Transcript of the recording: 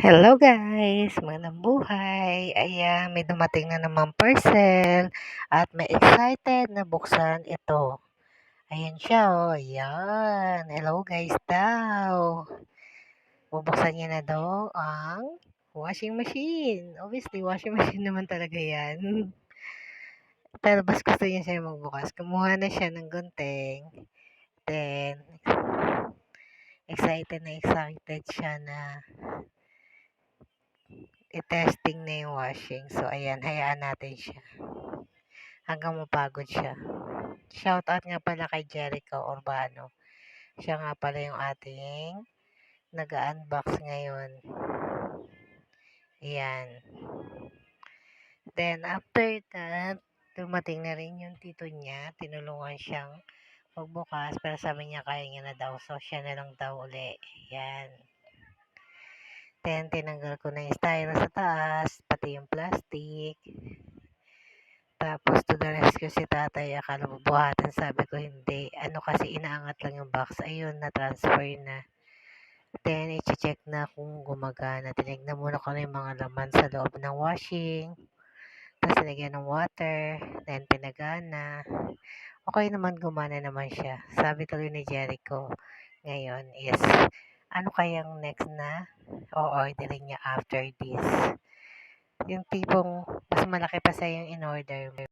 Hello guys! Magandang buhay! Ayan, may dumating na namang parcel at may excited na buksan ito. Ayan siya oh, ayan. Hello guys daw. Bubuksan niya na daw ang washing machine. Obviously, washing machine naman talaga yan. Pero mas gusto niya siya magbukas. Kumuha na siya ng gunting. Then, excited siya na i-testing na yung washing. So, ayan, hayaan natin siya. Hanggang mapagod siya. Shoutout nga pala kay Jericho Urbano. Siya nga pala yung ating nag-unbox ngayon. Ayan. Then, after that, dumating na rin yung tito niya. Tinulungan siyang magbukas. Pero sabi niya kaya niya na daw. So, siya na lang daw uli. Ayan. Then, tinanggal ko na yung styro sa taas. Pati yung plastic. Tapos, to the rescue si tatay. Akala mo buhatan. Sabi ko, hindi. Ano kasi, inaangat lang yung box. Ayun, na-transfer na. Then, i-check na kung gumagana. Tinignan muna ko na yung mga laman sa loob ng washing. Tapos, tinigyan ng water. Then, pinagana. Okay naman, gumana naman siya. Sabi tuloy ni Jericho ngayon is, ano kayang next na o-orderin niya after this? Yung tipong mas malaki pa sa yung in-order.